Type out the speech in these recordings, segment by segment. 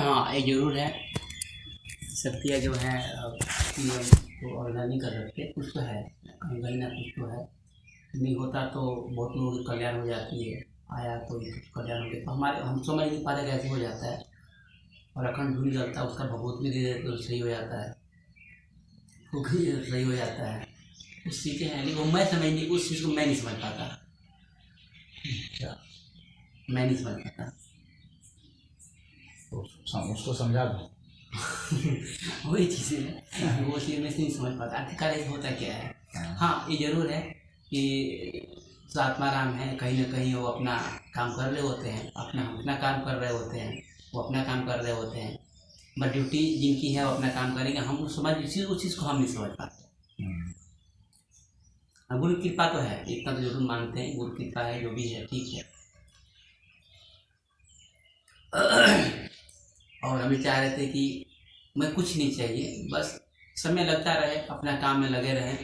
हाँ ये जरूर है। शक्तियाँ जो हैं नियम तो ऑर्डर नहीं कर सकते, कुछ तो है कहीं कहीं ना कुछ तो है। नहीं होता तो बहुत लोगों की कल्याण हो जाती है, आया तो कल्याण हो गया तो हमारे हम समझ नहीं पाते कैसे हो जाता है। और अखंड धूनी जलता है, उसका भभूत भी दे देते तो सही हो जाता है, वो भी सही हो जाता है। कुछ चीज़ें हैं लेकिन मैं समझ नहीं, उस चीज़ को मैं नहीं समझ पाता। क्या मैं नहीं समझ पाता तो उसको समझा दो। वही चीज़ें हैं, वो चीज़ मैं नहीं समझ पाता आखिरकार ऐसा होता क्या है। हाँ ये जरूर है कि आत्माराम है, कहीं ना कहीं वो अपना काम कर रहे होते हैं, अपना काम कर रहे होते हैं, वो अपना काम कर रहे होते हैं। बट ड्यूटी जिनकी है वो अपना काम करेंगे, हम समझ उस चीज़ को हम नहीं समझ पाते। गुरु कृपा तो है, इतना तो जरूर मानते हैं, गुरु कृपा है, जो भी है ठीक है। और हमें चाह रहे थे कि मैं कुछ नहीं चाहिए, बस समय लगता रहे, अपना काम में लगे रहें,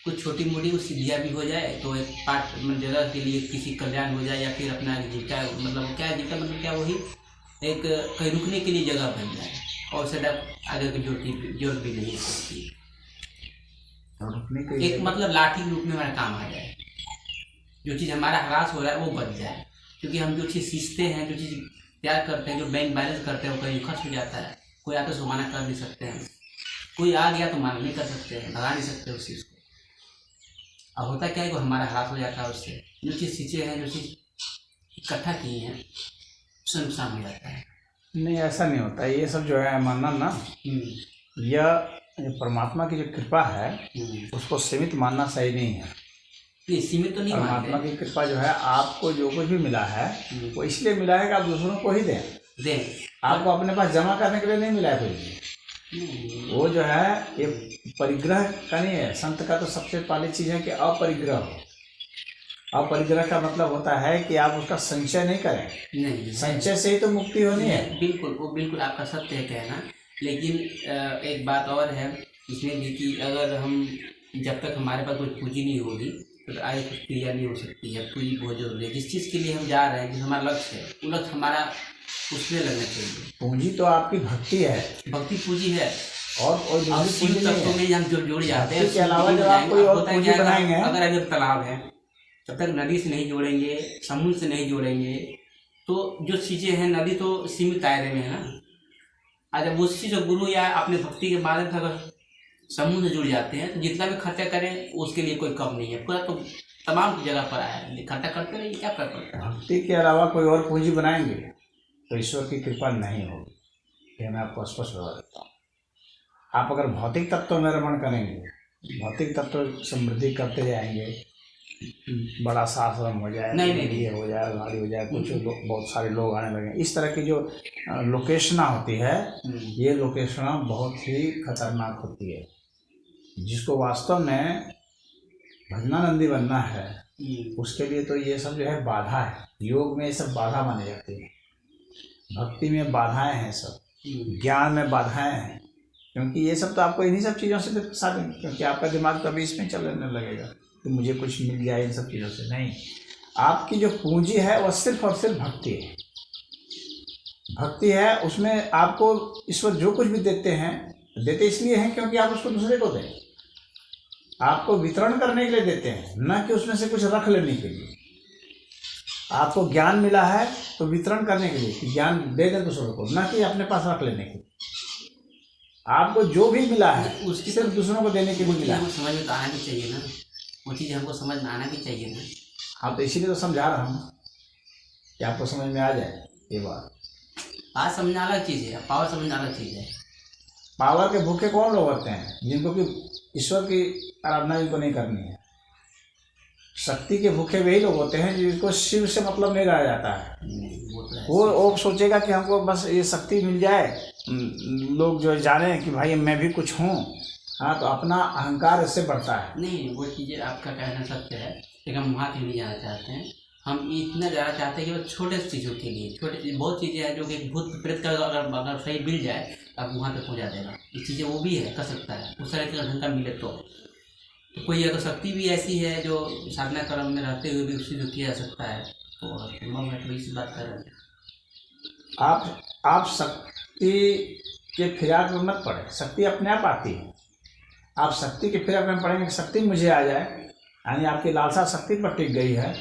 कुछ छोटी मोटी सिद्धियाँ भी हो जाए तो एक पार्ट जगह के लिए किसी कल्याण हो जाए, या फिर अपना जीविका मतलब क्या जीविका मतलब क्या वही एक कहीं रुकने के लिए जगह बन जाए, और सेटअप आगे की जरूरत भी नहीं है सकती। एक मतलब लाठी के रूप में हमारा काम आ जाए, जो चीज़ हमारा ह्रास हो रहा है वो बच जाए। क्योंकि हम जो चीज़ सीखते हैं, जो चीज़ तैयार करते हैं, जो बैंक बैलेंस करते हैं, वो कहीं खर्च हो जाता है। कोई आके उसको मना कर नहीं सकते हैं, कोई आ गया तो मना नहीं कर सकते हैं, भगा नहीं सकते उस चीज़ को। अब होता क्या है कि हमारा ह्रास हो जाता है, उससे जो चीज़ सींचे हैं, जो चीज़ इकट्ठा किए हैं, उससे नुकसान हो जाता है। नहीं ऐसा नहीं होता, ये सब जो है मानना ना, यह परमात्मा की जो कृपा है उसको सीमित मानना सही नहीं है। नहीं सीमित तो नहीं, परमात्मा की कृपा जो है, आपको जो कुछ भी मिला है वो इसलिए मिला है कि आप दूसरों को ही दें। आपको अपने पास जमा करने के लिए नहीं मिला है कुछ भी। वो जो है ये परिग्रह का नहीं है। संत का तो सबसे पहली चीज़ है कि अपरिग्रह हो। अपरिग्रह का मतलब होता है कि आप उसका संचय नहीं करें। नहीं संचय से ही तो मुक्ति होनी है। बिल्कुल, वो बिल्कुल आपका सत्य है कहना। लेकिन एक बात और है इसमें भी कि अगर हम जब तक हमारे पास कोई पूंजी नहीं होगी तो आगे कुछ क्रिया नहीं हो सकती है। पूंजी बहुत जरूरी है। जिस चीज़ के लिए हम जा रहे हैं, जिस हमारा लक्ष्य है, वो लक्ष्य हमारा उसमें लगना चाहिए। पूंजी तो आपकी भक्ति है, भक्ति पूंजी है। और शिव तत्वों में हम जुड़ जाते हैं। इसके अलावा जब आप कोई और पूंजी बनाएंगे, अगर तालाब है, जब तक नदी से नहीं जोड़ेंगे, समुद्र से नहीं जोड़ेंगे, तो जो चीज़ें हैं नदी तो सीमित दायरे में है ना। आज जब उस चीज़ गुरु या अपने भक्ति के माध्यम से अगर समूह से जुड़ जाते हैं तो जितना भी खर्चा करें उसके लिए कोई कम नहीं है, पूरा तो तमाम जगह पर आया है, खर्चा करते रहिए, क्या फर्क पड़ता है। भक्ति के अलावा कोई और पूंजी बनाएंगे तो ईश्वर की कृपा नहीं होगी। ये मैं आपको स्पष्ट बता देता हूँ। आप अगर भौतिक तत्व में रमण करेंगे, भौतिक तत्व समृद्धि करते जाएंगे, बड़ा सा आश्रम हो जाए, ये हो जाए, गाड़ी हो जाए, कुछ बहुत सारे लोग आने लगे, इस तरह की जो लोकेशना होती है, ये लोकेशना बहुत ही खतरनाक होती है। जिसको वास्तव में भजनानंदी बनना है उसके लिए तो ये सब जो है बाधा है। योग में ये सब बाधा माने जाते हैं, भक्ति में बाधाएं हैं, सब ज्ञान में बाधाएं हैं। क्योंकि ये सब तो आपको इन्हीं सब चीज़ों से फंसा देंगे, क्योंकि आपका दिमाग कभी इसमें चलने लगेगा कि मुझे कुछ मिल जाए इन सब चीज़ों से। नहीं, आपकी जो पूंजी है वह सिर्फ और सिर्फ भक्ति है। भक्ति है, उसमें आपको ईश्वर जो कुछ भी देते हैं, देते इसलिए हैं क्योंकि आप उसको दूसरे को दें, आपको वितरण करने के लिए देते हैं, न कि उसमें से कुछ रख लेने के लिए। आपको ज्ञान मिला है तो वितरण करने के लिए, कि ज्ञान दे दें दूसरों को, न कि अपने पास रख लेने के लिए। आपको जो भी मिला है उसकी सिर्फ दूसरों को देने के लिए मिला है। समझ में तो आना भी चाहिए ना, वो चीज़ हमको समझ में आना भी चाहिए ना। हाँ, तो इसीलिए तो समझा रहा हूँ कि आपको समझ में आ जाए ये बात। बात समझना अलग चीज़ है, पावर समझना अलग चीज़ है। पावर के भूखे कौन लोग होते हैं? जिनको कि ईश्वर की आराधना जिनको नहीं करनी है। शक्ति के भूखे वही लोग होते हैं जिनको शिव से मतलब नहीं रहा जाता है। वो सोचेगा कि हमको बस ये शक्ति मिल जाए, लोग जो जाने कि भाई मैं भी कुछ हूँ। हाँ, तो अपना अहंकार इससे बढ़ता है। नहीं, वो चीज़ें आपका कहना सत्य है, लेकिन हम वहाँ के लिए जाना चाहते हैं। हम इतना जाना चाहते हैं कि बस छोटे चीज़ों के लिए, छोटे बहुत चीज़ें हैं जो कि भूत प्रेत का अगर सही मिल जाए अब वहाँ तक पहुँचा देगा। ये चीज़ें वो भी है, कर सकता है, उस तरह का ढंग का मिले तो कोई अगर शक्ति भी ऐसी है जो साधना क्रम में रहते हुए भी उससे जो किया जा सकता है, तो संभव है। तो इसी बात कर रहे हैं शक्ति के फिराक में मत पड़े, शक्ति अपने आप आती है। आप शक्ति के फिराक में पड़ेंगे, शक्ति मुझे आ जाए, यानी आपकी लालसा शक्ति पर टिक गई है,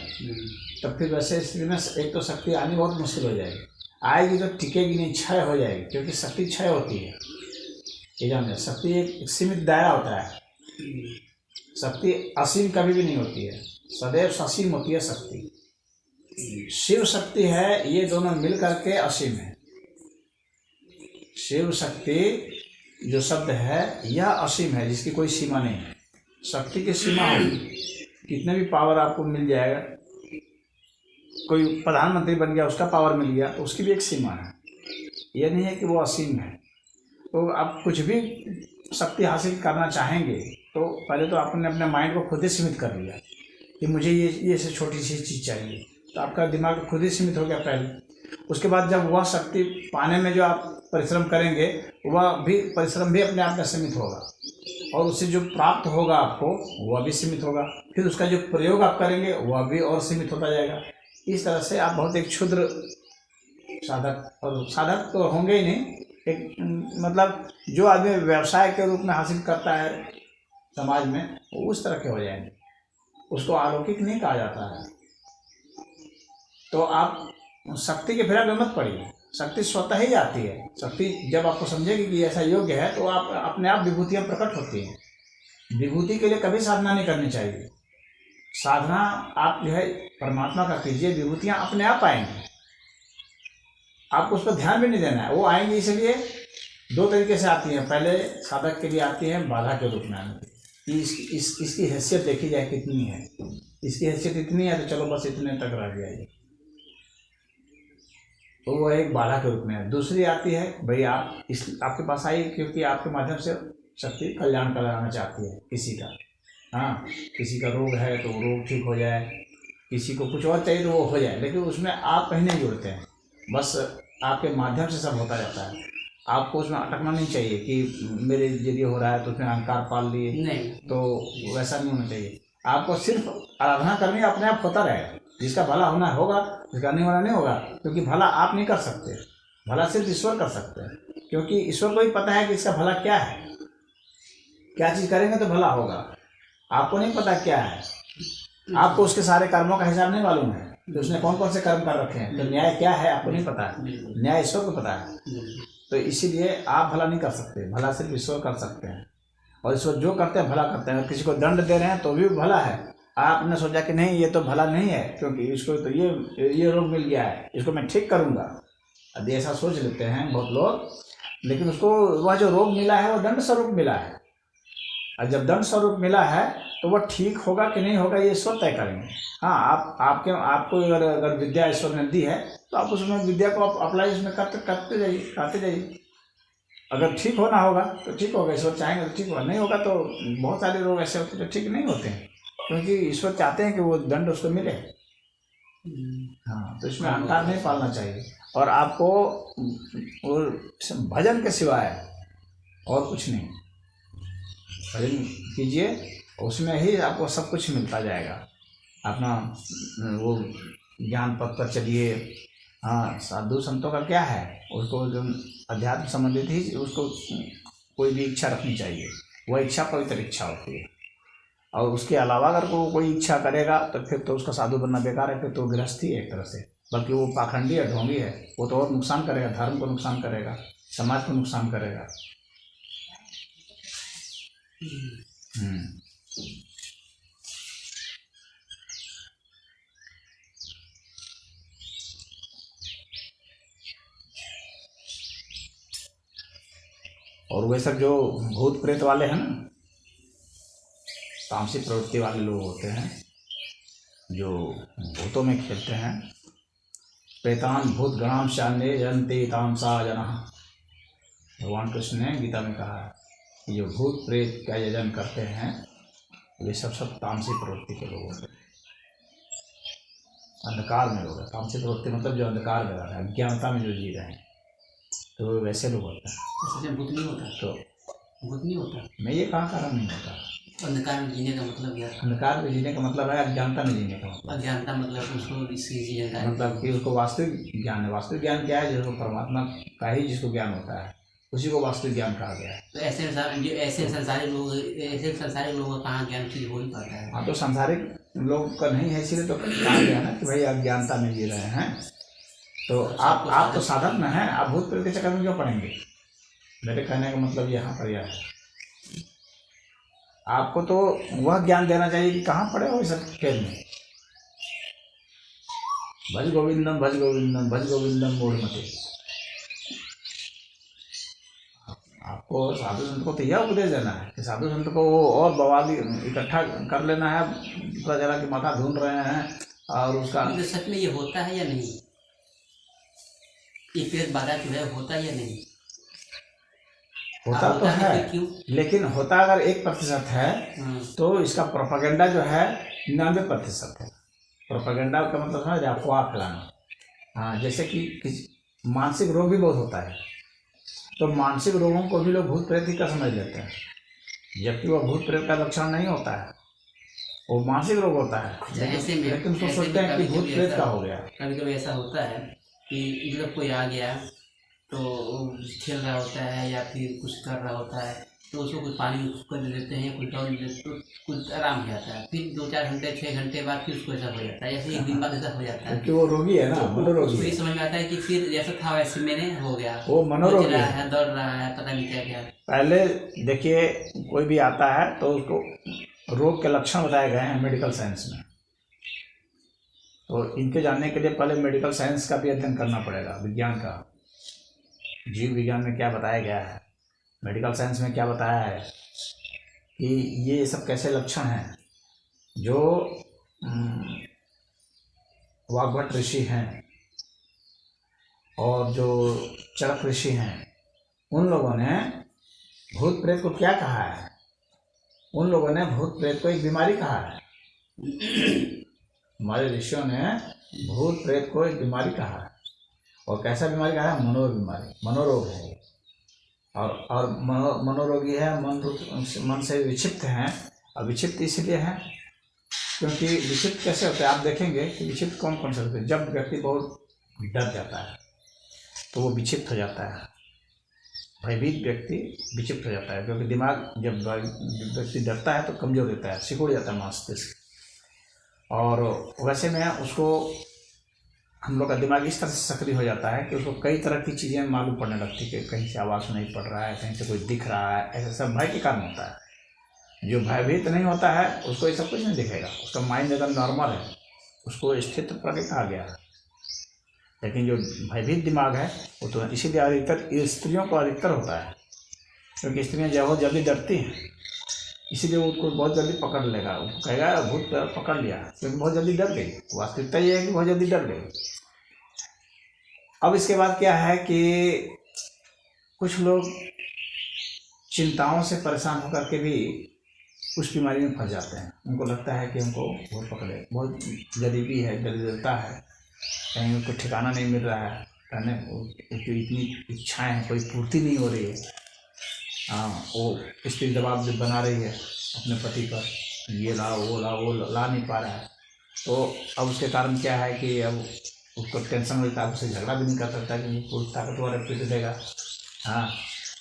तब फिर वैसे स्थिति में एक तो शक्ति आनी बहुत मुश्किल हो जाएगी, आएगी तो टिकेगी नहीं, क्षय हो जाएगी, क्योंकि शक्ति क्षय होती है। ये जान, शक्ति एक सीमित दायरा होता है, शक्ति असीम कभी भी नहीं होती है, सदैव ससीम होती है शक्ति। शिव शक्ति है, ये दोनों मिल करके असीम है। शिव शक्ति जो शब्द है यह असीम है, जिसकी कोई सीमा नहीं है। शक्ति की सीमा होगी, कितने भी पावर आपको मिल जाएगा, कोई प्रधानमंत्री बन गया उसका पावर मिल गया तो उसकी भी एक सीमा है, यह नहीं है कि वो असीम है। तो आप कुछ भी शक्ति हासिल करना चाहेंगे तो पहले तो आपने अपने माइंड को खुद ही सीमित कर लिया कि मुझे ये से छोटी सी चीज़ चाहिए, तो आपका दिमाग खुद ही सीमित हो गया पहले। उसके बाद जब वह शक्ति पाने में जो आप परिश्रम करेंगे वह भी परिश्रम भी अपने आप में सीमित होगा, और उससे जो प्राप्त होगा आपको वह भी सीमित होगा, फिर उसका जो प्रयोग आप करेंगे वह भी और सीमित होता जाएगा। इस तरह से आप बहुत एक क्षुद्र साधक, और साधक तो होंगे ही नहीं, एक मतलब जो आदमी व्यवसाय के रूप में हासिल करता है समाज में, वो उस तरह के हो जाएंगे, उसको अलौकिक नहीं कहा जाता है। तो आप शक्ति के फिराक में मत पड़िए, शक्ति स्वतः ही आती है। शक्ति जब आपको समझेगी कि ऐसा योग्य है तो आप अपने आप विभूतियाँ प्रकट होती हैं। विभूति के लिए कभी साधना नहीं करनी चाहिए, साधना आप जो है परमात्मा का कीजिए, विभूतियाँ अपने आप आएंगी, आपको उस पर ध्यान भी नहीं देना है, वो आएंगी। इसलिए दो तरीके से आती हैं, पहले साधक के लिए आती है बाधा के रूप में आने कि इसकी हैसियत देखी जाए कितनी है, इसकी हैसियत इतनी है तो चलो बस इतने तक रह गया ये, तो वो एक बाधा के रूप में है। दूसरी आती है भाई आप आपके पास आई क्योंकि आपके माध्यम से शक्ति कल्याण कराना चाहती है किसी का, हाँ किसी का रोग है तो रोग ठीक हो जाए, किसी को कुछ और चाहिए तो वो हो जाए, लेकिन उसमें आप कहीं नहीं जुड़ते हैं, बस आपके माध्यम से सब होता जाता है। आपको उसमें अटकना नहीं चाहिए कि मेरे जरिए हो रहा है तो उसमें अहंकार पाल लिए, नहीं, तो वैसा नहीं होना चाहिए। आपको सिर्फ आराधना करनी, अपने आप होता रहेगा, जिसका भला होना होगा, जिसका नहीं होना नहीं होगा, क्योंकि भला आप नहीं कर सकते, भला सिर्फ ईश्वर कर सकते हैं, क्योंकि ईश्वर को ही पता है कि इसका भला क्या है, क्या चीज़ करेंगे तो भला होगा। आपको नहीं पता क्या है, आपको उसके सारे कर्मों का हिसाब नहीं मालूम है तो उसने कौन कौन से कर्म कर रखे हैं, तो न्याय क्या है आपको नहीं पता है, न्याय ईश्वर को पता है। तो इसीलिए आप भला नहीं कर सकते, भला सिर्फ ईश्वर कर सकते हैं, और ईश्वर जो करते हैं भला करते हैं। किसी को दंड दे रहे हैं तो भी भला है, आपने सोचा कि नहीं ये तो भला नहीं है क्योंकि इसको तो ये रोग मिल गया है, इसको मैं ठीक करूँगा, अब ऐसा सोच लेते हैं बहुत लोग, लेकिन उसको वह जो रोग मिला है वो दंड स्वरूप मिला है, और जब दंड स्वरूप मिला है तो वह ठीक होगा कि नहीं होगा ये ईश्वर तय करेंगे। हाँ आपको अगर विद्या ईश्वर ने दी है तो आप उसमें विद्या को आप अप्लाई उसमें करते जाइए। अगर ठीक होना होगा तो ठीक होगा, ईश्वर चाहेंगे तो ठीक होगा, नहीं होगा तो बहुत सारे रोग ऐसे होते हैं जो ठीक नहीं होते हैं, क्योंकि ईश्वर चाहते हैं कि वो दंड उसको मिले। हाँ, तो इसमें अहंकार नहीं पालना चाहिए, और आपको भजन के सिवाय और कुछ नहीं, भजन कीजिए, उसमें ही आपको सब कुछ मिलता जाएगा। अपना वो ज्ञान पथ पर चलिए। हाँ, साधु संतों का क्या है, उसको जो अध्यात्म संबंधित ही उसको कोई भी इच्छा रखनी चाहिए, वह इच्छा पवित्र इच्छा होती है, और उसके अलावा अगर कोई इच्छा करेगा तो फिर तो उसका साधु बनना बेकार है, फिर तो गृहस्थी है एक तरह से, बल्कि वो पाखंडी है, ढोंगी है, वो तो और नुकसान करेगा, धर्म को नुकसान करेगा, समाज को नुकसान करेगा। और वे सब जो भूत प्रेत वाले हैं ना, तामसिक प्रवृत्ति वाले लोग होते हैं जो भूतों में खेलते हैं, प्रेतान भूत गणाम शान्य जनते तामसा जनः, भगवान कृष्ण ने गीता में कहा है कि जो भूत प्रेत का यजन करते हैं वे सब तामसिक प्रवृत्ति के लोग होते हैं, अंधकार में लोग हैं। तामसिक प्रवृत्ति मतलब जो अंधकार में रहते हैं, अज्ञानता में जो जी रहे हैं, तो वैसे लोग होते हैं। भूत नहीं होता, तो भूत नहीं होता, मैं ये कहाँ कारण नहीं होता, अंधकार में जीने का मतलब क्या? अंधकार में जीने का मतलब है अज्ञानता में जीने का मतलब। अज्ञानता मतलब उसको इसकी जानकारी मतलब कि उसको वास्तविक ज्ञान है। वास्तविक ज्ञान क्या है? जिसको परमात्मा का ही जिसको ज्ञान होता है उसी को वास्तविक ज्ञान कहा गया है। तो ऐसे संसारिक लोगों का कहाँ ज्ञान ठीक हो ही पाता है? हाँ, तो सांसारिक लोग का नहीं है, इसीलिए तो कहा गया ना कि भाई अज्ञानता में जी रहे हैं। तो आप तो साधक में हैं, आप भूत प्रेत के चक्कर में क्यों पड़ेंगे? मेरे कहने का मतलब यहाँ पर यह है, आपको तो वह ज्ञान देना चाहिए कि कहाँ पड़े हो इस सब खेल में। भज गोविंदम भज गोविंदम भज गोविंदम मूढ़मते। आपको साधु संत को तो यह उपदेश देना है कि साधु संत को और बवाली इकट्ठा कर लेना है, प्रजा की माथा ढूंढ रहे हैं और उसका। तो सच में ये होता है या नहीं? ये प्रेत बाधा जो है होता है या नहीं? होता तो है, क्यों? लेकिन होता अगर 1% है तो इसका प्रोपेगेंडा जो है 99% है। प्रोपेगेंडा का मतलब है अफवाह फैलाना। हाँ, जैसे कि मानसिक रोग भी बहुत होता है, तो मानसिक रोगों को भी लोग भूत प्रेत ही का समझ लेते हैं, जबकि वह भूत प्रेत का लक्षण नहीं होता है, वो मानसिक रोग होता है। लेकिन तो सोचते हैं कि भूत प्रेत का हो गया। कभी कभी ऐसा होता है कि मतलब कोई आ गया तो खेल रहा होता है या फिर कुछ कर रहा होता है, तो उसको कुछ पानी कर देते हैं, कुछ डाल देते तो कुछ आराम हो जाता है। फिर 2-4 घंटे 6 घंटे बाद फिर उसको ऐसा हो जाता है, ऐसे 1 दिन बाद ऐसा हो जाता है। क्योंकि वो रोगी है ना, मनोरोगी। उसको ये समझ में आता है कि फिर जैसा था वैसे मैंने हो गया, वो मनोरोगी है, दौड़ रहा है, पता नहीं क्या क्या। पहले देखिए, कोई भी आता है तो उसको रोग के लक्षण बताए गए हैं मेडिकल साइंस में, तो इनके जानने के लिए पहले मेडिकल साइंस का भी अध्ययन करना पड़ेगा, विज्ञान का। जीव विज्ञान में क्या बताया गया है, मेडिकल साइंस में क्या बताया है कि ये सब कैसे लक्षण हैं। जो वाग्भट ऋषि हैं और जो चरक ऋषि हैं, उन लोगों ने भूत प्रेत को क्या कहा है? उन लोगों ने भूत प्रेत को एक बीमारी कहा है। हमारे ऋषियों ने भूत प्रेत को एक बीमारी कहा है। और कैसा बीमारी कहा है? मनोबीमारी, मनोरोग है। और मनोरोगी है, मन से विक्षिप्त हैं। और विक्षिप्त इसलिए है क्योंकि विक्षिप्त कैसे होते हैं आप देखेंगे कि विक्षिप्त कौन कौन से होते हैं। जब व्यक्ति बहुत डर जाता है तो वो विक्षिप्त हो जाता है, भयभीत व्यक्ति विक्षिप्त हो जाता है, क्योंकि दिमाग जब व्यक्ति डरता है तो कमजोर रहता है, सिकुड़ जाता है मस्तिष्क। और वैसे में उसको हम लोग का दिमाग इस तरह से सक्रिय हो जाता है कि उसको कई तरह की चीज़ें मालूम पड़ने लगती है कि कहीं से आवाज़ सुनाई पड़ रहा है, कहीं से कोई दिख रहा है। ऐसा सब भय के कारण होता है। जो भयभीत नहीं होता है उसको ये सब कुछ नहीं दिखेगा, उसका माइंड एकदम नॉर्मल है, उसको स्थित प्रज्ञ कहा गया है। लेकिन जो भयभीत दिमाग है वो तो इसीलिए अधिकतर स्त्रियों को अधिकतर होता है, क्योंकि स्त्रियाँ बहुत जल्दी डरती हैं, इसीलिए वो उसको बहुत जल्दी पकड़ लेगा, वो कहेगा भूत पकड़ लिया, क्योंकि बहुत जल्दी डर गई। वास्तविकता ये है कि बहुत जल्दी डर गई। अब इसके बाद क्या है कि कुछ लोग चिंताओं से परेशान होकर के भी उस बीमारी में फंस जाते हैं। उनको लगता है कि हमको भूत पकड़े, बहुत गरीबी है, दरिद्रता है, कहीं उनको ठिकाना नहीं मिल रहा है, कहने उसकी इतनी इच्छाएं हैं, कोई पूर्ति नहीं हो रही है। हाँ, वो स्त्री दबाव जब बना रही है अपने पति पर, ये ला वो ला, वो ला नहीं पा रहा है। तो अब उसके कारण क्या है कि अब उसको टेंशन होता है, उससे झगड़ा भी नहीं कर सकता कि पुरुष ताकतवर है, पीट देगा। हाँ,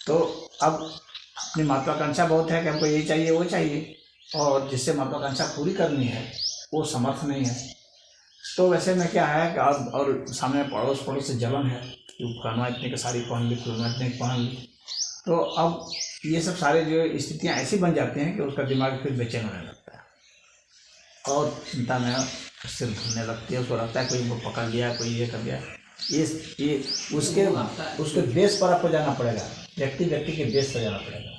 तो अब अपनी महत्वाकांक्षा बहुत है कि हमको यही चाहिए वो चाहिए, और जिससे महत्वाकांक्षा पूरी करनी है वो समर्थ नहीं है। तो वैसे में क्या है कि और सामने पड़ोस से जलन है कि फलाना इतने की साड़ी पहन ली, फलाना इतने की पहन ली। तो अब ये सब सारे जो स्थितियाँ ऐसी बन जाती हैं कि उसका दिमाग फिर बेचैन होने लगता है और चिंता में सिर घूमने लगती है। उसको लगता है कोई उनको पकड़ लिया, कोई ये कर लिया। ये उसके बेस पर आपको जाना पड़ेगा, व्यक्ति के बेस पर जाना पड़ेगा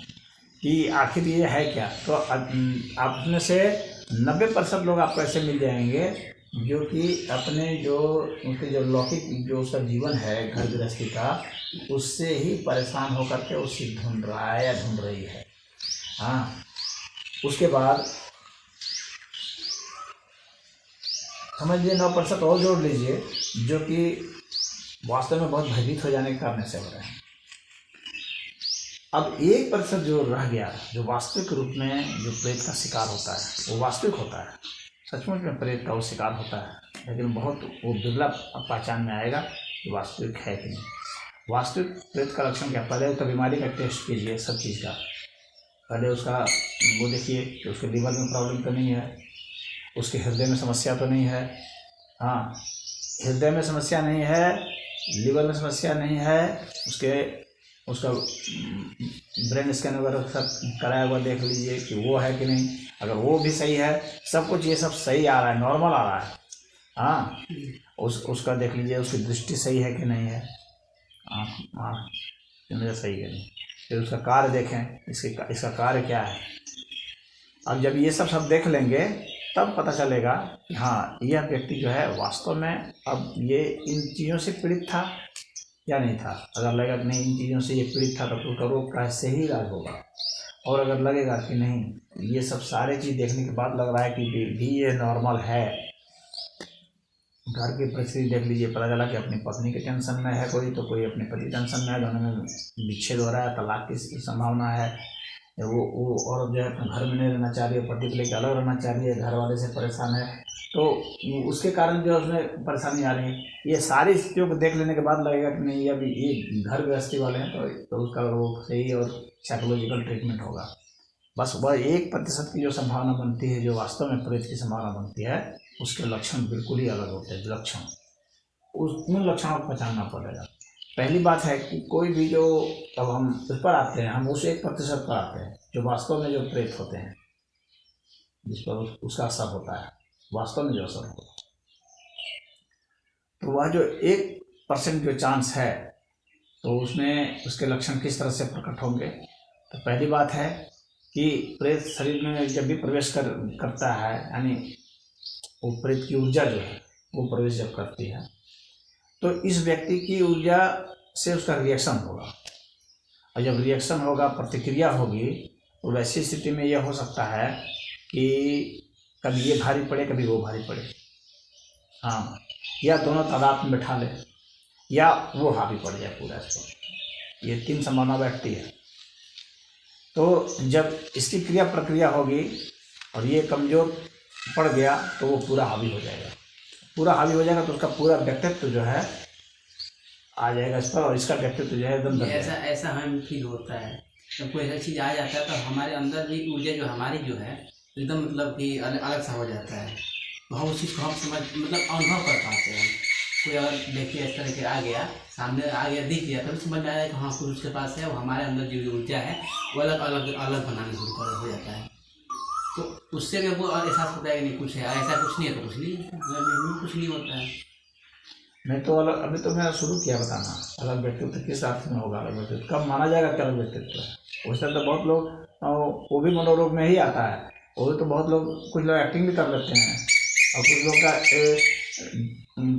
कि आखिर ये है क्या। तो आप में से 90% लोग आपको ऐसे मिल जाएंगे जो कि अपने जो उनके जो लौकिक जो उसका जीवन है घर गृहस्थी का, उससे ही परेशान होकर के उससे ढूंढ रहा है या ढूंढ रही है। हाँ, उसके बाद समझिए 9% और जोड़ लीजिए जो कि वास्तव में बहुत भयभीत हो जाने के कारण से हो रहे हैं। अब 1% जो रह गया, जो वास्तविक रूप में जो प्रेत का शिकार होता है वो वास्तविक होता है, सचमुच में प्रेत का वो शिकार होता है, लेकिन बहुत वो दुर्लभ पहचान में आएगा कि वास्तविक है कि नहीं। वास्तविक प्रेत का लक्षण क्या? पहले तो बीमारी का टेस्ट कीजिए सब चीज़ का, पहले उसका वो देखिए कि उसके लीवर में प्रॉब्लम तो नहीं है, उसके हृदय में समस्या तो नहीं है। हाँ, हृदय में समस्या नहीं है, लीवर में समस्या नहीं है, उसका ब्रेन स्कैन वगैरह सब कराया हुआ देख लीजिए कि वो है कि नहीं। अगर वो भी सही है, सब कुछ ये सब सही आ रहा है, नॉर्मल आ रहा है, हाँ, उसका देख लीजिए उसकी दृष्टि सही है कि नहीं है, आँख नज़र सही है नहीं। फिर उसका कार्य देखें, इसका कार्य क्या है। अब जब ये सब देख लेंगे तब पता चलेगा कि हाँ, यह व्यक्ति जो है वास्तव में अब ये इन चीज़ों से पीड़ित था या नहीं था। अगर लगेगा कि नहीं इन चीज़ों से ये पीड़ित था तो उसका रोग का सही इलाज होगा। और अगर लगेगा कि नहीं ये सब सारे चीज़ देखने के बाद लग रहा है कि भी ये नॉर्मल है, घर की परिस्थिति देख लीजिए, पता चला कि अपनी पत्नी के टेंशन में है कोई, तो कोई अपने पति टेंशन में है, दोनों में विच्छेद हो रहा है, तलाक की संभावना है, वो औरत जो है अपने घर में नहीं रहना चाह रही है, पति को लेकर अलग रहना चाह रही है, घर वाले से परेशान है, तो उसके कारण जो है उसमें परेशानी आ रही है। ये सारी स्थितियों को देख लेने के बाद लगेगा कि नहीं अभी ये घर गृहस्थी वाले हैं, तो उसका वो सही और साइकोलॉजिकल ट्रीटमेंट होगा। बस वह 1% की जो संभावना बनती है, जो वास्तव में प्रेत की संभावना बनती है, उसके लक्षण बिल्कुल ही अलग होते हैं। लक्षण उन लक्षणों को पहचानना पड़ेगा। पहली बात है कि कोई भी जो, तब हम उस पर आते हैं, हम उस 1% पर आते हैं जो वास्तव में जो प्रेत होते हैं, जिस पर उसका असर होता है, वास्तव में जो असर होता है, तो वह जो 1% जो चांस है, तो उसमें उसके लक्षण किस तरह से प्रकट होंगे। तो पहली बात है कि प्रेत शरीर में जब भी प्रवेश करता है, यानी वो प्रेत की ऊर्जा जो है वो प्रवेश जब करती है, तो इस व्यक्ति की ऊर्जा से उसका रिएक्शन होगा, और जब रिएक्शन होगा, प्रतिक्रिया होगी, तो वैसी स्थिति में यह हो सकता है कि कभी ये भारी पड़े, कभी वो भारी पड़े, हाँ, या दोनों तादाद में बैठा ले, या वो हावी पड़ जाए पूरा इस पर। ये 3 संभावना बैठती है। तो जब इसकी क्रिया प्रक्रिया होगी और ये कमज़ोर पड़ गया तो वो पूरा हावी हो जाएगा। पूरा हावी हो जाएगा तो उसका पूरा व्यक्तित्व जो है आ जाएगा इस पर, और इसका व्यक्तित्व जो है एकदम ऐसा हमें फील होता है। जब कोई ऐसा चीज़ आ जाता है तो हमारे अंदर भी ऊर्जा जो हमारी जो है एकदम मतलब कि अलग सा हो जाता है। तो हम उस चीज़ को हम मतलब अनुभव कर पाते हैं। कोई अगर देखिए इस तरह के आ गया, सामने आ गया, दिख गया, तभी समझ में आया कि हाँ कुछ उसके पास है, वो हमारे अंदर जो ऊर्जा है वो अलग बनाने शुरू हो जाता है। तो उससे मेरे को और एहसास होता है कि नहीं कुछ है, ऐसा कुछ नहीं है तो कुछ नहीं है, कुछ नहीं होता है। मैं तो अभी तो मैंने शुरू किया बताना अलग व्यक्तित्व किस अर्थ में होगा, अलग व्यक्तित्व कब माना जाएगा क्या अलग व्यक्तित्व है। उस तरह तो बहुत लोग वो भी मनोरोग में ही आता है, वो भी तो बहुत लोग, कुछ लोग एक्टिंग भी कर लेते हैं, और कुछ लोग का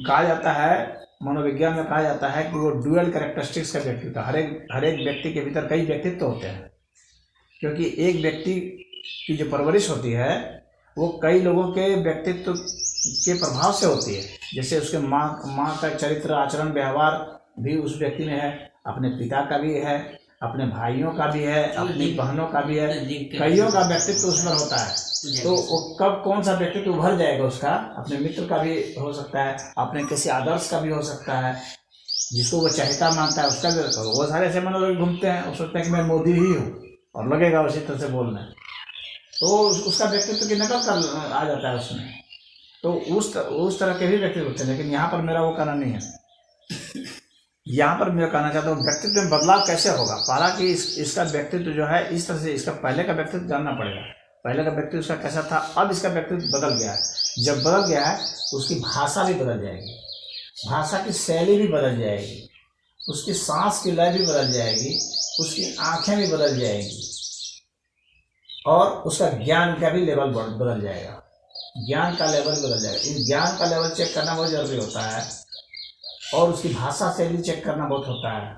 कहा जाता है, मनोविज्ञान में कहा जाता है कि वो ड्यूअल कैरेक्टरिस्टिक्स का व्यक्तित्व, हर एक व्यक्ति के भीतर कई व्यक्तित्व होते हैं, क्योंकि एक व्यक्ति की जो परवरिश होती है वो कई लोगों के व्यक्तित्व के प्रभाव से होती है। जैसे उसके माँ का चरित्र, आचरण, व्यवहार भी उस व्यक्ति में है, अपने पिता का भी है, अपने भाइयों का भी है, अपनी बहनों का भी है, कईयों का व्यक्तित्व उसमें होता है। तो वो कब कौन सा व्यक्तित्व उभर जाएगा उसका, अपने मित्र का भी हो सकता है, अपने किसी आदर्श का भी हो सकता है, जिसको वो चाहता मानता है उसका भी। वो सारे ऐसे मनोलोग घूमते हैं, वो सोचते हैं कि मैं मोदी ही हूँ, और लगेगा उसी तरह से बोलने, तो उसका व्यक्तित्व की नकल कर आ जाता है उसमें। तो उस तरह के भी व्यक्तित्व होते हैं, लेकिन यहाँ पर मेरा वो कहना नहीं है। यहाँ पर मैं कहना चाहता हूँ व्यक्तित्व में बदलाव कैसे होगा। पहला कि इसका व्यक्तित्व जो है इस तरह से, इसका पहले का व्यक्तित्व जानना पड़ेगा, पहले का व्यक्तित्व उसका कैसा था, अब इसका व्यक्तित्व बदल गया है। जब बदल गया है तो उसकी भाषा भी बदल जाएगी, भाषा की शैली भी बदल जाएगी, उसकी सांस की लय भी बदल जाएगी, उसकी आँखें भी बदल जाएगी, और उसका ज्ञान का भी लेवल बदल जाएगा, ज्ञान का लेवल बदल जाएगा। इस ज्ञान का लेवल चेक करना बहुत जरूरी होता है, और उसकी भाषा शैली चेक करना बहुत होता है,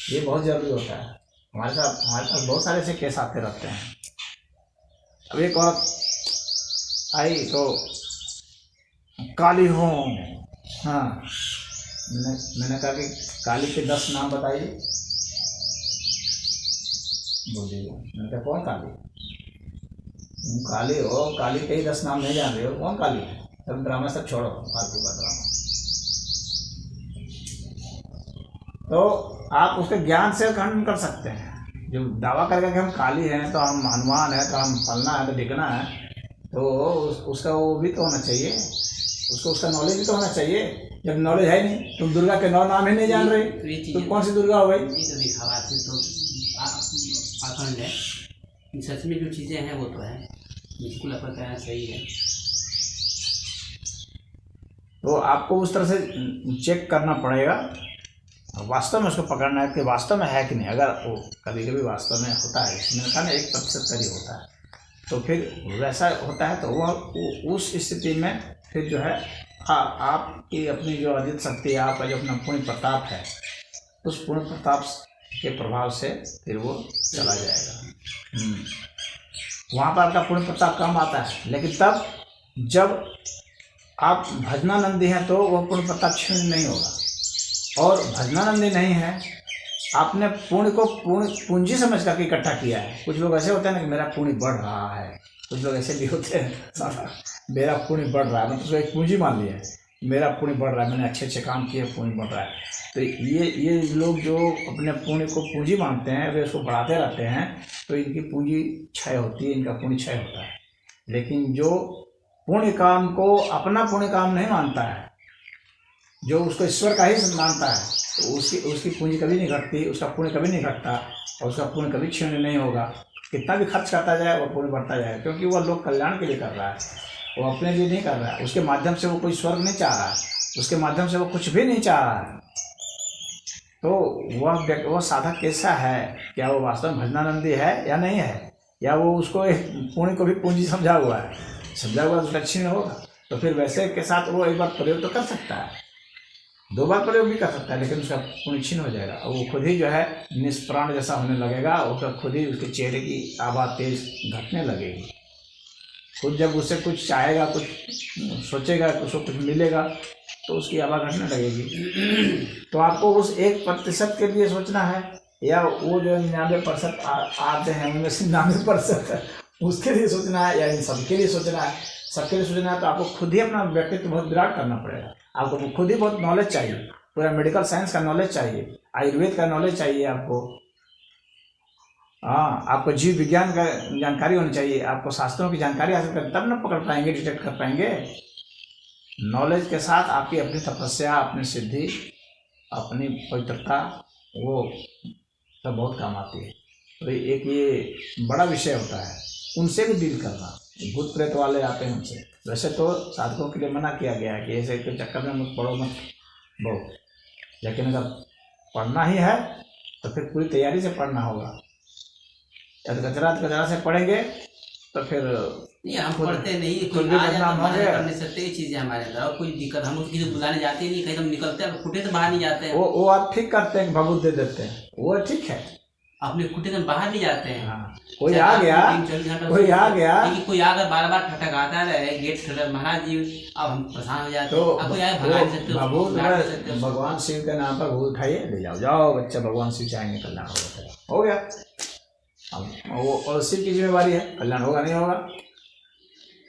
ये बहुत जरूरी होता है। हमारे पास बहुत सारे ऐसे केस आते रहते हैं। अब एक औरत आई तो काली हूँ, हाँ, मैंने कहा कि काली के 10 नाम बताइए, बोल दीजिए। मैंने कहा कौन काली? तुम काली हो, काली के ही 10 नाम नहीं जान रहे हो, कौन काली है? सब ड्रामा सब छोड़ो, फालतू का ड्रामा। तो आप उसके ज्ञान से खंडन कर सकते हैं। जो दावा करके कि हम काली हैं तो हम हनुमान है, तो हम फलना है, तो ढिकना है, तो उसका वो भी तो होना चाहिए, उसको उसका नॉलेज भी तो होना चाहिए। जब नॉलेज है नहीं, तुम दुर्गा के 9 नाम ही नहीं जान रहे, तुम कौन सी दुर्गा हो भाई? ये तो दिखावा से तो आखंड है। सच में जो चीज़ें हैं वो तो है, बिल्कुल आपका कहना सही है। तो आपको उस तरह से चेक करना पड़ेगा, वास्तव में उसको पकड़ना है कि वास्तव में है कि नहीं। अगर वो कभी कभी वास्तव में होता है, मैंने कहा ना 1% करीब होता है, तो फिर वैसा होता है तो वह उस स्थिति में फिर जो है आपकी अपनी जो अजीत शक्ति, आपका जो अपना पूर्ण प्रताप है, उस पूर्ण प्रताप के प्रभाव से फिर वो चला जाएगा। वहाँ पर आपका पूर्ण प्रताप कम आता है, लेकिन तब जब आप भजनानंदी हैं तो वह पूर्ण प्रताप क्षीण नहीं होगा। और भजनानंदी नहीं है, आपने पुण्य को पूंजी समझ करके इकट्ठा किया है। कुछ लोग ऐसे होते हैं ना कि मेरा पुण्य बढ़ रहा है, कुछ लोग ऐसे भी होते हैं मेरा पुण्य बढ़ रहा है, मतलब एक पूंजी मान लिया है, मेरा पुण्य बढ़ रहा है, मैंने अच्छे अच्छे काम किए, पुण्य बढ़ रहा है। तो ये लोग जो अपने पुण्य को पूंजी मानते हैं, वे उसको बढ़ाते रहते हैं, तो इनकी पूंजी क्षय होती है, इनका पुण्य क्षय होता है। लेकिन जो पुण्य काम को अपना पुण्य काम नहीं मानता है, जो उसको ईश्वर का ही मानता है, तो उसकी पूंजी कभी नहीं घटती, उसका पुण्य कभी नहीं घटता, और उसका पुण्य कभी क्षीण नहीं होगा। कितना भी खर्च करता जाए वो पुण्य बढ़ता जाए, क्योंकि वह लोक कल्याण के लिए कर रहा है, वो अपने लिए नहीं कर रहा है। उसके माध्यम से वो कोई स्वर्ग नहीं चाह रहा है, उसके माध्यम से वो कुछ भी नहीं चाह रहा है। तो वह साधक कैसा है, क्या वो वास्तव में भजनानंदी है या नहीं है, या वो उसको पुण्य को भी पूंजी समझा हुआ है, समझा हुआ तो उसका क्षीण होगा। तो फिर वैसे के साथ वो एक बार प्रयोग तो कर सकता है, 2 बार प्रयोग भी कर सकता है, लेकिन उसका पुण्य क्षीण हो जाएगा, और वो खुद ही जो है निष्प्राण जैसा होने लगेगा, उसका खुद ही उसके चेहरे की आभा तेज घटने लगेगी। खुद जब उससे कुछ चाहेगा, कुछ सोचेगा, उसको कुछ मिलेगा, तो उसकी आभा घटने लगेगी। तो आपको उस 1% के लिए सोचना है, या वो जो 99% आते हैं उनमें से 99% उसके लिए सोचना है, या इन सबके लिए सोचना है? सबके लिए सोचना है तो आपको खुद ही अपना व्यक्तित्व बहुत विराट करना पड़ेगा। आपको खुद ही बहुत नॉलेज चाहिए, पूरा मेडिकल साइंस का नॉलेज चाहिए, आयुर्वेद का नॉलेज चाहिए आपको, हाँ, आपको जीव विज्ञान का जानकारी होनी चाहिए, आपको शास्त्रों की जानकारी हासिल कर, तब ना पकड़ पाएंगे, डिटेक्ट कर पाएंगे। नॉलेज के साथ आपकी अपनी तपस्या, अपनी सिद्धि, अपनी पवित्रता, वो सब बहुत काम आती है। तो एक ये बड़ा विषय होता है, उनसे भी डील करना। भूत प्रेत वाले आते हैं उनसे, वैसे तो साधकों के लिए मना किया गया है कि ऐसे के चक्कर में मत पढ़ो, मत बहुत, लेकिन अगर पढ़ना ही है तो फिर पूरी तैयारी से पढ़ना होगा। यदि कचरा से पढ़ेंगे तो फिर नहीं, हम पढ़ते नहीं, कोई आ जाता है करने से ये चीज़ें हमारे अंदर, और कोई दिक्कत हम उसकी तो बुलाने जाते नहीं, कहीं हम निकलते हैं, खुटे से बाहर नहीं जाते हैं। वो आप ठीक करते हैं, भभूत दे देते हैं, वो ठीक है, अपने खुटे से बाहर नहीं जाते हैं। हाँ, कोई आ गया, लेकिन कोई आकर बार ठटकाता रहे गेट खड़ा, महाराज जी अब हम परेशान हो जाते हैं। तो भगवान शिव के नाम पर भूत उठाइए, ले जाओ बच्चा, भगवान शिव चाहेंगे कल्याण हो गया। अब वो और शिव की जिम्मेवारी है, कल्याण होगा नहीं होगा।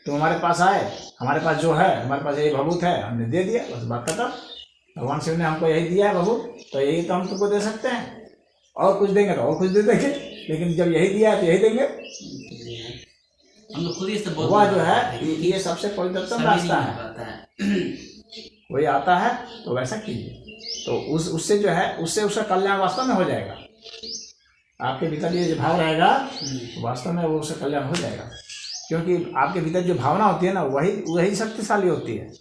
तो हमारे पास आए, हमारे पास जो है, हमारे पास यही भभूत है, हमने दे दिया, बस बात खत्म। भगवान शिव ने हमको यही दिया है भभूत, तो यही तो हम तुमको दे सकते हैं, और कुछ देंगे तो और कुछ दे देंगे, लेकिन जब यही दिया है तो यही देंगे। हम लोग खुद ही से हुआ जो है ये सबसे पवित्रतम रास्ता है। कोई आता है तो वैसा कीजिए, तो उससे जो है, उससे उसका कल्याण वास्तव में हो जाएगा। आपके भीतर ये भाव रहेगा, वास्तव में वो उसका कल्याण हो जाएगा, क्योंकि आपके भीतर जो भावना होती है ना, वही शक्तिशाली होती है।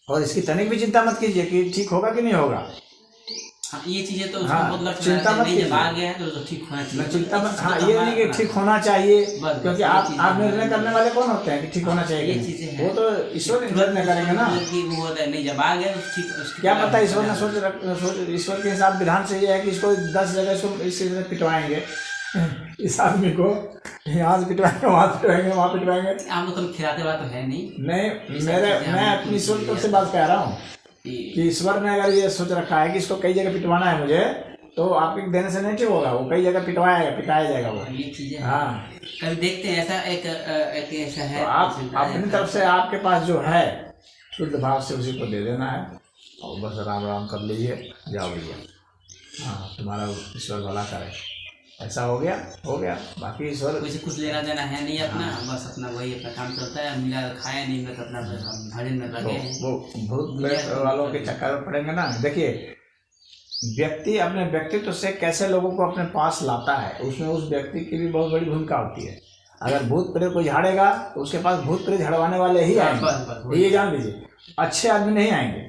और इसकी तनिक भी चिंता मत कीजिए कि ठीक होगा कि नहीं होगा। ये चीजें तो चिंता मत कीजिए, तो ठीक होना चाहिए, चिंता मत, हाँ, ये नहीं कि ठीक होना चाहिए, क्योंकि आप निर्णय करने वाले कौन होते हैं कि ठीक होना चाहिए? वो तो ईश्वर निर्णय करेंगे ना। नहीं, जब आ गया क्या पता ईश्वर ने सोच ईश्वर के हिसाब विधान से ये है कि इसको 10 जगह इसको इस चीज में पिटवाएंगे, इस आदमी को यहाँ से पिटवाएंगे, वहाँ पिटवाएंगे, वहाँ पिटवाएंगे। हम तो खिलाते वाला तो है नहीं, मैं अपनी ईश्वर की तरफ से बात कह रहा हूँ कि ईश्वर ने अगर ये सोच रखा है कि इसको कई जगह पिटवाना है मुझे, तो आपके देने से नहीं ठीक होगा, वो कई जगह पिटाया जाएगा वो। ये चीजें हाँ, कभी देखते हैं ऐसा एक ऐसा है। तो आप अपनी तरफ से आपके पास जो है शुद्ध भाव से उसी को दे देना है और बस राम राम कर लीजिए, जाओ भैया, हाँ तुम्हारा ईश्वर भला करे। ऐसा हो गया बाकी ईश्वर वैसे कुछ लेना देना है नहीं अपना। बस अपना वही अपना काम चलता है, मिला खाया नहीं मिला अपना भजन में लगे हैं। वो भूत प्रेत वालों के चक्कर में पड़ेंगे ना। देखिए व्यक्ति अपने व्यक्तित्व से कैसे लोगों को अपने पास लाता है, उसमें उस व्यक्ति की भी बहुत बड़ी भूमिका होती है। अगर भूत प्रेत को झाड़ेगा तो उसके पास भूत प्रेत झाड़वाने वाले ही आएंगे, ये जान लीजिए। अच्छे आदमी नहीं आएंगे,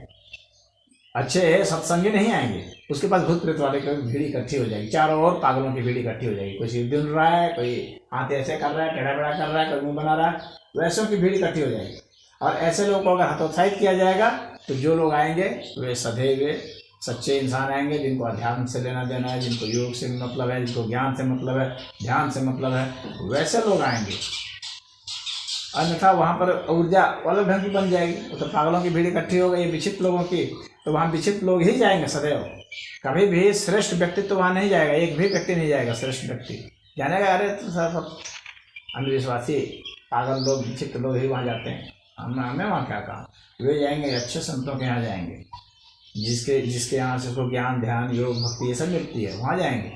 अच्छे सत्संगी नहीं आएंगे, उसके पास भूत प्रेत वाले की भीड़ इकट्ठी हो जाएगी, चारों ओर पागलों की भीड़ इकट्ठी हो जाएगी। कोई सिर ढूंढ रहा है, कोई हाथ ऐसे कर रहा है, टेढ़ा बेड़ा कर रहा है, कोई मुंह बना रहा है, वैसों की भीड़ इकट्ठी हो जाएगी। और ऐसे लोगों को अगर हतोत्साहित किया जाएगा तो जो लोग आएंगे वे सधे हुए सच्चे इंसान आएंगे, जिनको अध्यात्म से लेना देना है, जिनको योग से मतलब है, जिनको ज्ञान से मतलब है, ध्यान से मतलब है, वैसे लोग आएंगे। अन्यथा वहाँ पर ऊर्जा अलग ढंग की बन जाएगी। तो पागलों की भीड़ इकट्ठी हो गई विचित्र लोगों की, तो वहाँ विचित्र लोग ही जाएंगे सदैव। कभी भी श्रेष्ठ व्यक्ति तो वहाँ नहीं जाएगा, एक भी व्यक्ति नहीं जाएगा श्रेष्ठ व्यक्ति। जानेगा अरे तो सब अंधविश्वासी पागल लोग विचित्र लोग ही वहाँ जाते हैं, हमें वहाँ क्या काम। वे जाएंगे अच्छे संतों के यहाँ जाएंगे, जिसके यहाँ से उसको ज्ञान ध्यान योग भक्ति ये सब मिलती है, वहाँ जाएंगे।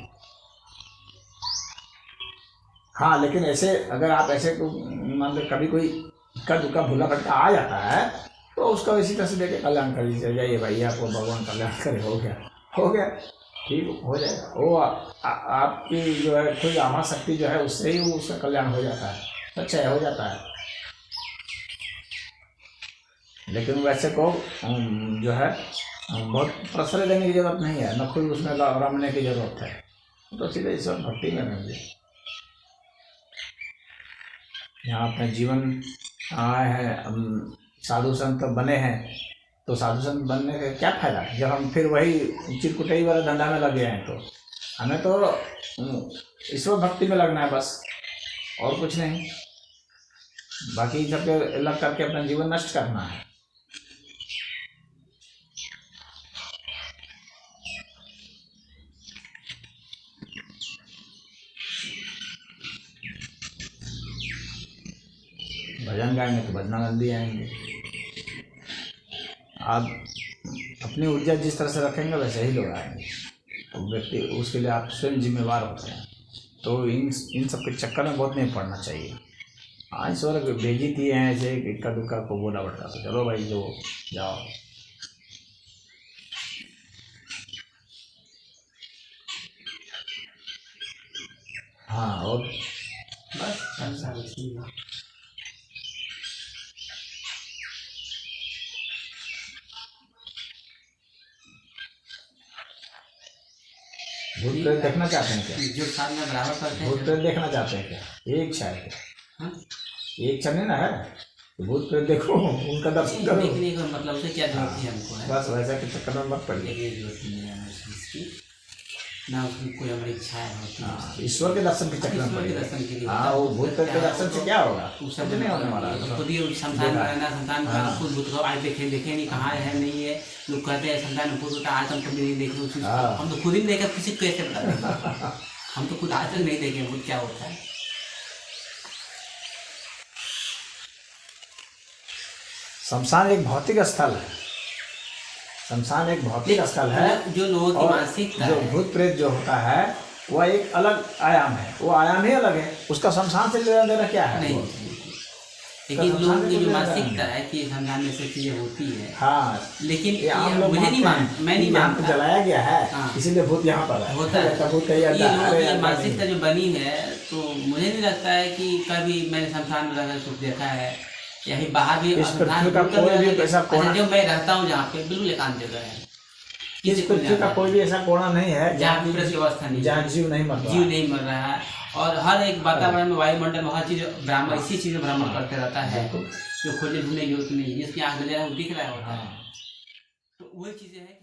हाँ, लेकिन ऐसे अगर आप ऐसे मान लो कभी कोई इक्का दुक्का भूला भटका आ जाता है तो उसका इसी तरह से देखे कल्याण कर लीजिए, जाइए भाई आपको भगवान कल्याण करे, हो गया ठीक हो जाएगा। वो आपकी जो है खुद आमा शक्ति जो है उससे ही उसका कल्याण हो जाता है, अच्छा हो जाता है। लेकिन वैसे को जो है बहुत प्रश्रय देने की जरूरत नहीं है, न खुद उसमें रमने की जरूरत है, तो सीधे ईश्वर भक्ति में रहेंगे। यहाँ अपने जीवन आए हैं, साधु संत बने हैं, तो साधु संत बनने का क्या फायदा जब हम फिर वही चिरकुटाई वाला धंधा में लग गए हैं। तो हमें तो ईश्वर भक्ति में लगना है बस, और कुछ नहीं। बाकी सब लग करके अपना जीवन नष्ट करना है। भजन गाएंगे तो भजनानंदी आएंगे। आप अपनी ऊर्जा जिस तरह से रखेंगे वैसे ही लोग आएंगे, तो व्यक्ति उसके लिए आप स्वयं जिम्मेवार होते हैं। तो इन सब के चक्कर में बहुत नहीं पड़ना चाहिए। हाँ, ईश्वर भेजी थी हैं ऐसे इक्का दुक्का को बोला बटका, तो चलो भाई जो जाओ। हाँ, और बस भूत प्रेत देखना चाहते हैं क्या? जो साथ में बराबर करते हैं, भूत प्रेत देखना चाहते हैं क्या? ये इच्छा है क्या? हाँ? ये इच्छा नहीं ना है, तो भूत प्रेत देखो, उनका दर्शन करो। देखने का मतलब उसे क्या जरूरत है हमको, है बस वैसा के चक्कर में मत पड़िए। ये जरूरत नहीं है हमें इसकी, ना उसकी कोई हमारी इच्छाएं होती है। हाँ, ईश्वर के दर्शन के चक्कर में ईश्वर के पड़िए। दर्शन के लिए हाँ, वो भूत प्रेत के दर्शन से क्या होगा? कुछ कुछ नहीं होने वाला है। खुद ही संतान में रहना, संतान में खुद भूत को आज देखे नहीं कहाँ है नहीं है। लोग कहते हैं संतान में भूत होता है, आज हम कभी नहीं देखे। हम तो खुद ही नहीं देखा, किसी को कैसे बता देंगे? हम तो खुद आज तक नहीं देखे भूत क्या होता है। शमशान एक भौतिक स्थल है, शमशान एक भौतिक स्थल है। जो लोगों की मानसिकता जो है, भूत प्रेत जो होता है वह एक अलग आयाम है, वो आयाम ही अलग है। उसका शमशान से लेना देना क्या है? नहीं, लेकिन लोगों की जो मानसिकता है कि संतान में से चीजें होती है। हाँ, लेकिन मुझे नहीं मानता, मैं नहीं मानता। जलाया गया है, हाँ, इसीलिए भूत यहाँ पर है, होता है। भूत ये लोगों की मानसिकता जो बनी है, तो मुझे नहीं लगता है कि कभी मैंने शमशान में रहकर कुछ देखा है, या फिर बाहर भी। इस पृथ्वी का कोई भी ऐसा कोना, जो मैं रहता हूँ जहाँ पे, बिल्कुल एकांत जगह है। इस पृथ्वी का कोई भी ऐसा कोना नहीं है जहाँ की व्यवस्था नहीं, जहाँ जीव नहीं मर रहा, जीव नहीं मर रहा है। और हर एक वातावरण में, वायुमंडल में हर चीज ब्राह्मण इसी चीज में भ्रमण करते रहता है, जो खोजने ढूंढने की जरूरत नहीं, जिसकी आँख में वो दिख रहा है। तो वही चीजें हैं।